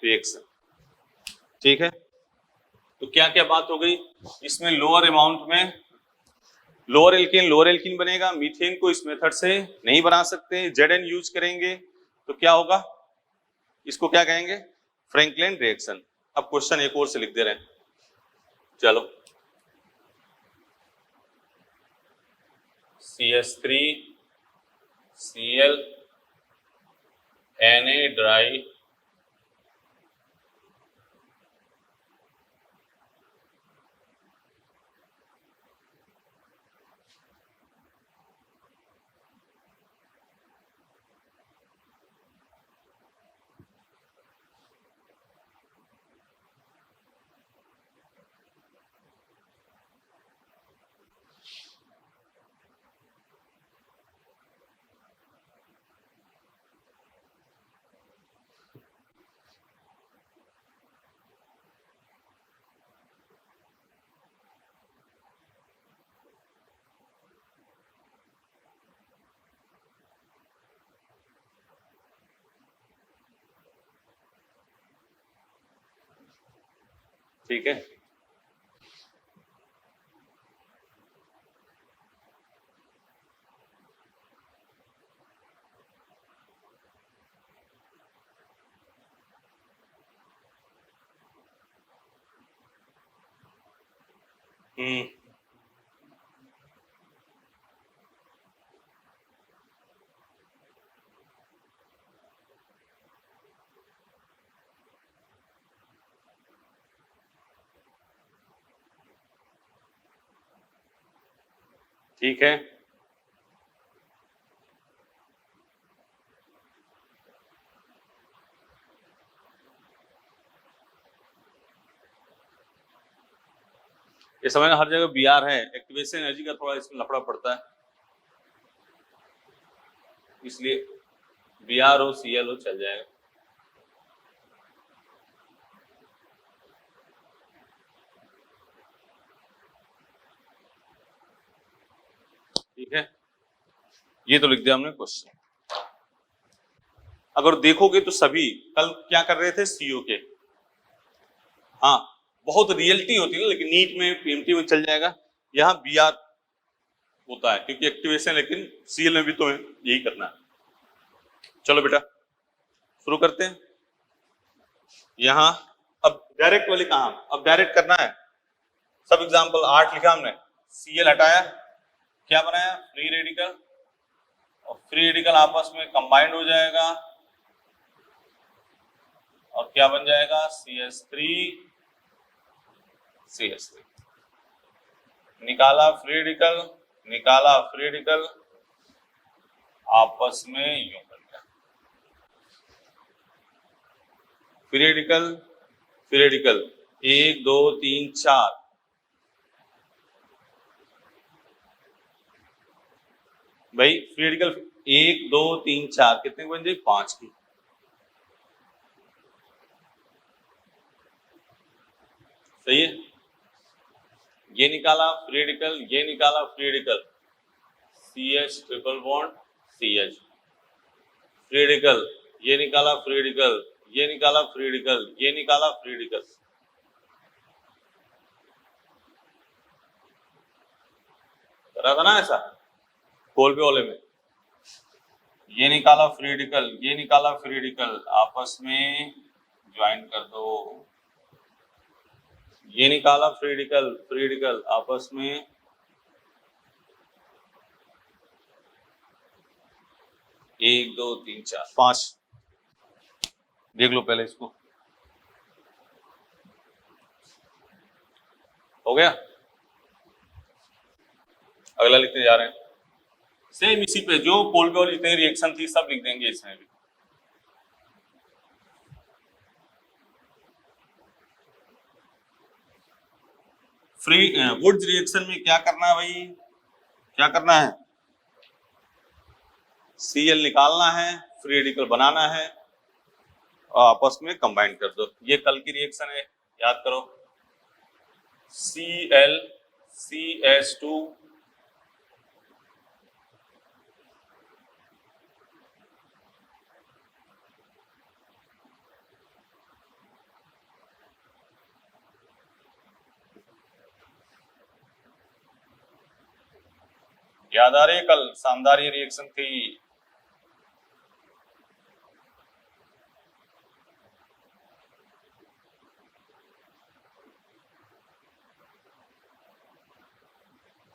reaction। ठीक है, तो क्या क्या बात हो गई इसमें, लोअर अमाउंट में लोअर एल्कीन बनेगा, मीथेन को इस मेथड से नहीं बना सकते, Zn यूज करेंगे तो क्या होगा, इसको क्या कहेंगे फ्रैंकलिन रिएक्शन। अब क्वेश्चन एक और से लिख दे रहे हैं, चलो CH3 Cl Na ड्राई ठीक है। हम्म, ठीक है। ये समझ हर जगह बी आर है, एक्टिवेशन एनर्जी का थोड़ा इसमें लफड़ा पड़ता है, इसलिए बी आर हो सी एल हो चल जाएगा। ठीक है, ये तो लिख दिया हमने क्वेश्चन। अगर देखोगे तो सभी कल क्या कर रहे थे, सीओ के। हाँ, बहुत रियलिटी होती है ना, लेकिन नीट में पीएमटी में चल जाएगा। यहाँ बी आर होता है क्योंकि एक्टिवेशन, लेकिन सीएल में भी तो यही करना है। चलो बेटा शुरू करते हैं। यहाँ अब डायरेक्ट वाली कहा, अब डायरेक्ट करना है। सब एग्जाम्पल 8 लिखा हमने, सीएल हटाया, क्या बनाया, फ्री रेडिकल, और फ्री रेडिकल आपस में कंबाइंड हो जाएगा और क्या बन जाएगा, CH3 CH3। निकाला फ्री रेडिकल, निकाला फ्री रेडिकल, आपस में यूं बन गया फ्री रेडिकल, फ्री रेडिकल 1 2 3 4। भाई फ्री रेडिकल 1 2 3 4 कितने बन जाए, 5 की। सही है, ये निकाला फ्री रेडिकल, ये निकाला free radical, CH triple bond CH, free radical, ये निकाला फ्री रेडिकल, ये निकाला फ्री रेडिकल, ये निकाला फ्री रेडिकल। करा था ना ऐसा कोल पे वाले में, ये निकाला फ्री रेडिकल, ये निकाला फ्री रेडिकल, आपस में ज्वाइन कर दो। ये निकाला फ्री रेडिकल, फ्री रेडिकल आपस में, 1 2 3 4 5। देख लो पहले इसको, हो गया। अगला लिखने जा रहे हैं, सेम इसी पे जो पोल पे वाली जितनी रिएक्शन थी सब लिख देंगे इसमें भी। फ्री वुड्स रिएक्शन में क्या करना है भाई, क्या करना है, सीएल निकालना है, फ्री रेडिकल बनाना है और आपस में कंबाइन कर दो। ये कल की रिएक्शन है, याद करो, Cl CH2 याद आ रही है, कल शानदार ये रिएक्शन थी।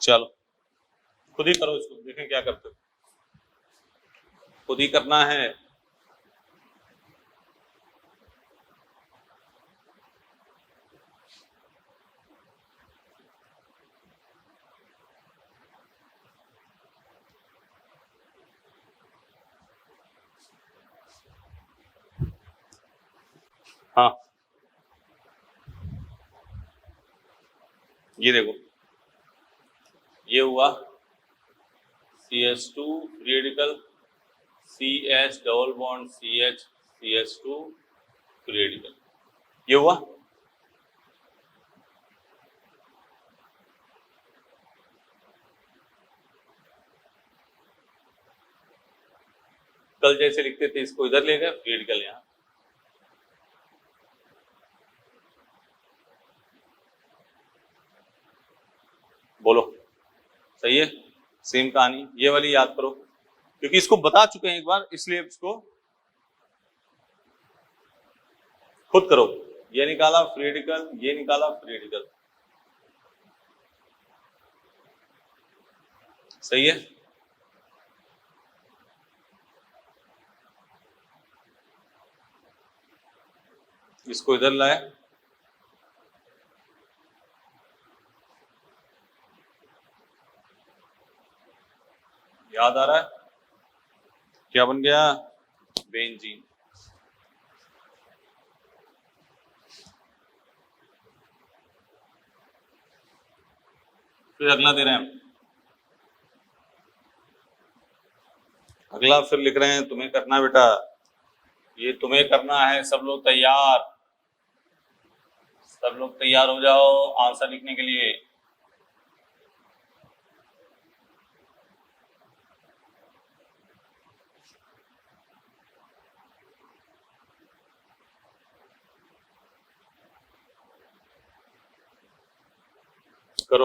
चलो खुद ही करो इसको, देखें क्या करते हो, खुद ही करना है। हाँ ये देखो, ये हुआ CH2 free radical, CH double bond CH CH2 free radical, ये हुआ। कल जैसे लिखते थे इसको इधर ले गए, फ्री रेडिकल यहाँ। सही है, सेम कहानी, ये वाली याद करो क्योंकि इसको बता चुके हैं एक बार, इसलिए इसको खुद करो। ये निकाला फ्री रेडिकल, ये निकाला फ्री रेडिकल, सही है। इसको इधर लाए, याद आ रहा है क्या बन गया, बेंजीन। फिर अगला दे रहे हैं, अगला फिर लिख रहे हैं, तुम्हें करना है बेटा, ये तुम्हें करना है। सब लोग तैयार, सब लोग तैयार हो जाओ आंसर लिखने के लिए। करो,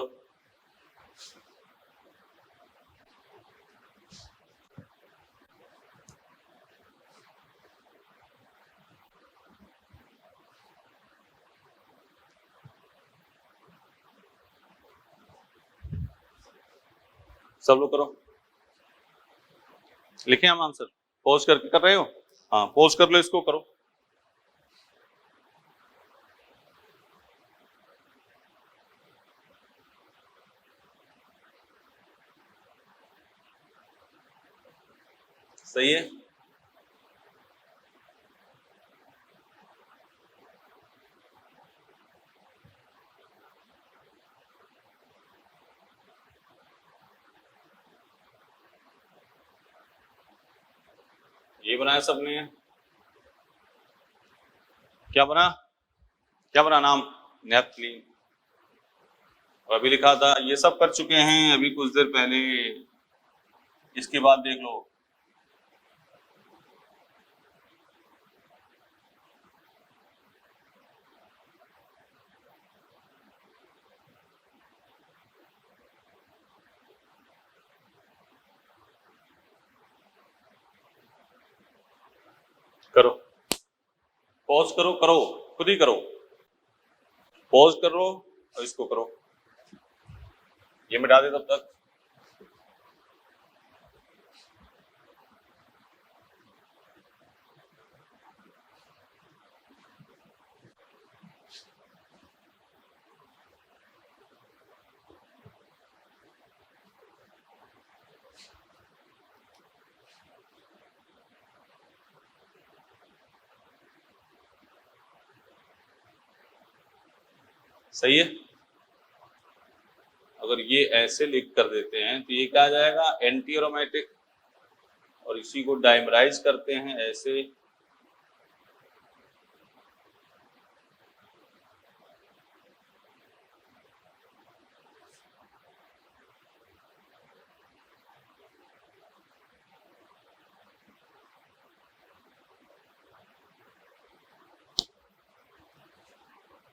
सब लोग करो, लिखे हम आंसर। पॉज करके कर रहे हो? हाँ पॉज कर लो, इसको करो। सही है, ये बनाया सबने, क्या बना, क्या बना नाम, नेपथलीन। और अभी लिखा था, ये सब कर चुके हैं अभी कुछ देर पहले। इसके बाद देख लो, करो, पॉज करो, करो, खुद ही करो, पॉज करो और इसको करो, ये मिटा दे तब तक। सही है, अगर ये ऐसे लिख कर देते हैं तो ये क्या आ जाएगा, एंटी एरोमेटिक। और इसी को डाइमराइज करते हैं ऐसे,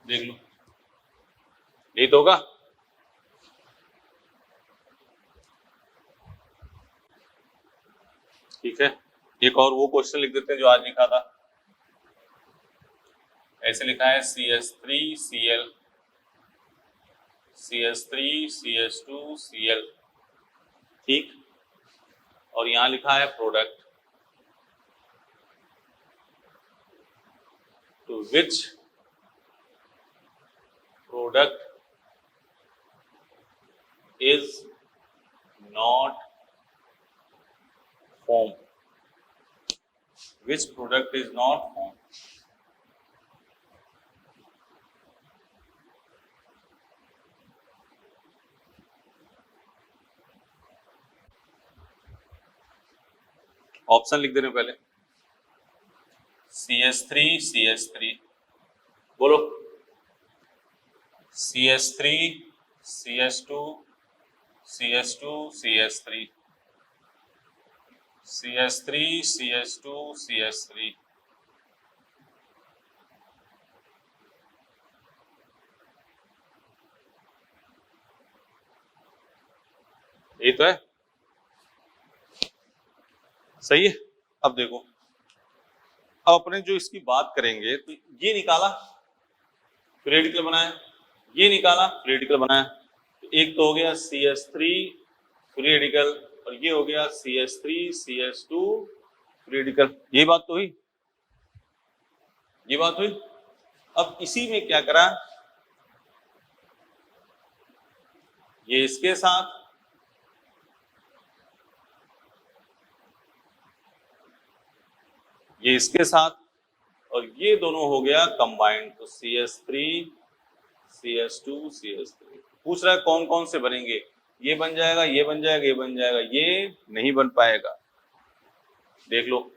देख लो, यही तो होगा। ठीक है, एक और वो क्वेश्चन लिख देते हैं जो आज लिखा था। ऐसे लिखा है CH3Cl, CH3CH2Cl, ठीक। और यहां लिखा है product, to which product is not formed, which product is not formed। Option लिख देने पहले, CH3 बोलो, CH3 CH2 CH2 CH3 CH3 CH2 CH3। ये तो है, सही है। अब देखो, अब अपने जो इसकी बात करेंगे तो ये निकाला फ्री रेडिकल बनाया, ये निकाला फ्री रेडिकल बनाया, तो एक तो हो गया CH3 फ्री रेडिकल और ये हो गया CH3 CH2 फ्री रेडिकल। ये बात तो हुई, ये बात हुई। अब इसी में क्या करा, ये इसके साथ, ये इसके साथ, और ये दोनों हो गया कंबाइंड, तो CH3 CH2 CH3। पूछ रहा है कौन कौन से बनेंगे, ये बन जाएगा, ये बन जाएगा, ये बन जाएगा, ये नहीं बन पाएगा। देख लो,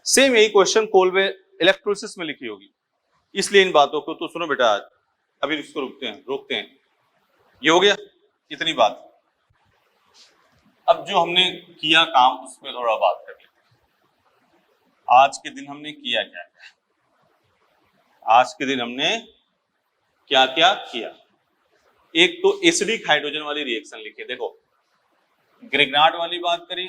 सेम यही क्वेश्चन कोलबे इलेक्ट्रोलिसिस में लिखी होगी, इसलिए इन बातों को तो सुनो बेटा आज, अभी इसको रोकते हैं। ये हो गया इतनी बात। अब जो हमने किया काम उसमें थोड़ा बात कर लेते हैं। आज के दिन हमने किया क्या क्या, आज के दिन हमने क्या क्या किया। एक तो एसिडिक हाइड्रोजन वाली रिएक्शन लिखी, देखो ग्रिग्नार्ड वाली बात करी,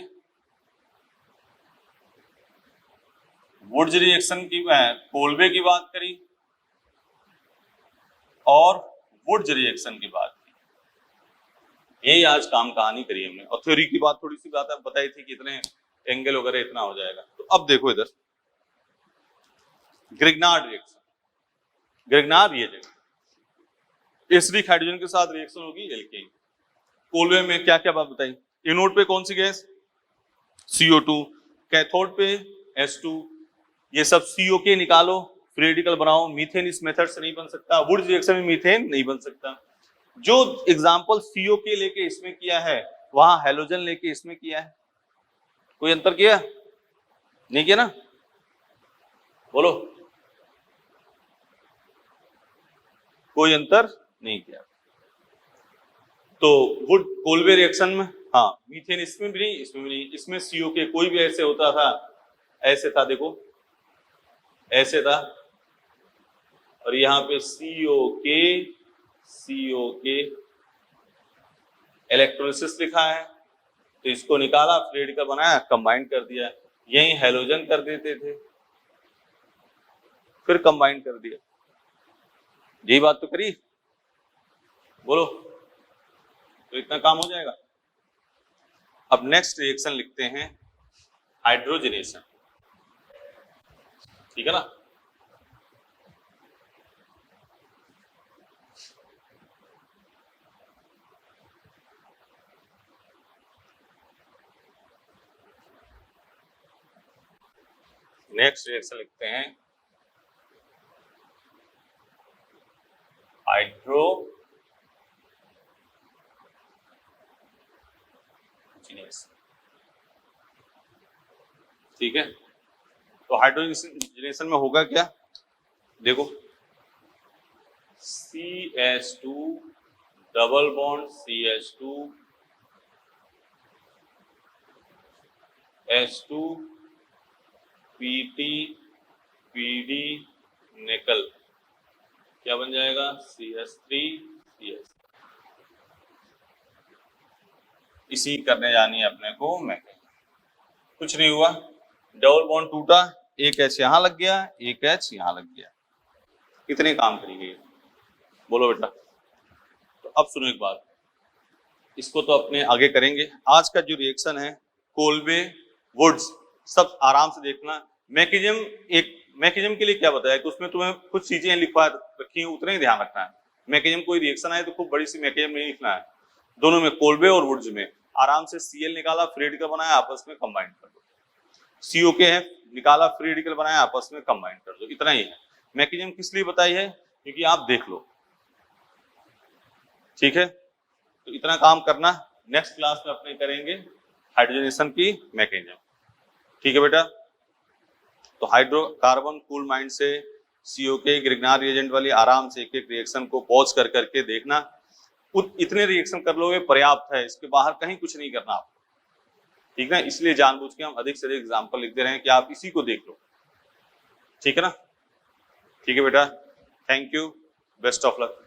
वुड्स रिएक्शन की, कोल्बे की बात करी, और वुड्स रिएक्शन की बात की। यही आज काम कहानी करी हमने, और थ्योरी की बात थोड़ी सी बात बताई थी कि इतने एंगल वगैरह इतना हो जाएगा। तो अब देखो इधर Grignard reaction, Grignard reagent acidic hydrogen के साथ रिएक्शन होगी एल्केन। कोल्बे में क्या क्या बात बताई, एनोड पे कौन सी गैस, CO2, कैथोड पे H2, ये सब COK निकालो, फ्री रेडिकल बनाओ। मीथेन इस मेथड से नहीं बन सकता, वुड्स रिएक्शन में मीथेन नहीं बन सकता। जो एग्जांपल COK लेके इसमें किया है, वहां हैलोजन लेके इसमें किया है, कोई अंतर किया नहीं किया ना, बोलो, कोई अंतर नहीं किया। तो वुड कोल्बे रिएक्शन में, हाँ मीथेन इसमें भी नहीं, इसमें भी नहीं, इसमें COK कोई भी ऐसे होता था, ऐसे था, देखो ऐसे था, और यहाँ पे COK इलेक्ट्रोलिसिस लिखा है, तो इसको निकाला, फ्री रेडिकल बनाया, कंबाइन कर दिया, यही हैलोजन कर देते थे, फिर कंबाइन कर दिया। यही बात तो करी, बोलो, तो इतना काम हो जाएगा। अब नेक्स्ट रिएक्शन लिखते हैं हाइड्रोजनेशन, ठीक है ना। नेक्स्ट रिएक्शन लिखते हैं हाइड्रोजनेशन, ठीक है। तो हाइड्रोजनेशन में होगा क्या, देखो CH2 double bond CH2 H2 PT PD निकल, क्या बन जाएगा CH3 CH। इसी करने जानी है अपने को, मैं कुछ नहीं हुआ, डबल बॉन्ड टूटा, एक H यहां लग गया, एक H यहां लग गया, कितने काम करेंगे, बोलो बेटा। तो अब सुनो एक बात, इसको तो अपने आगे करेंगे। आज का जो रिएक्शन है कोल्बे वुड्स, सब आराम से देखना। मैकेनिज्म, एक मैकेनिज्म के लिए क्या बताया कि उसमें तुम्हें कुछ चीजें लिखवा रखी हैं, उतना ही ध्यान रखना है। मैकेनिज्म कोई रिएक्शन आए तो खूब बड़ी सी मैकेनिज्म नहीं लिखना है। दोनों में, कोल्बे और वुड्स में, आराम से Cl निकाला, फ्री रेडिकल बनाया, आपस में कंबाइन कर दो। COK है, निकाला, फ्री रेडिकल बनाया, आपस में कंबाइन कर दो, इतना ही है। मैकेनिज्म किस लिए बताई है, क्योंकि आप देख लो, ठीक है। तो इतना काम करना, नेक्स्ट क्लास में अपने करेंगे हाइड्रोजनेशन की मैकेनिज्म, ठीक है बेटा। तो हाइड्रोकार्बन कूल माइंड से COK ग्रिग्नार्ड रिएजेंट वाली आराम से एक एक रिएक्शन को पॉज कर करके देखना, इतने रिएक्शन कर लोगे पर्याप्त है, इसके बाहर कहीं कुछ नहीं करना आपको, ठीक है। इसलिए जानबूझ के हम अधिक से अधिक एग्जाम्पल लिख दे रहे हैं कि आप इसी को देख लो, ठीक है ना। ठीक है बेटा, thank you, best of luck.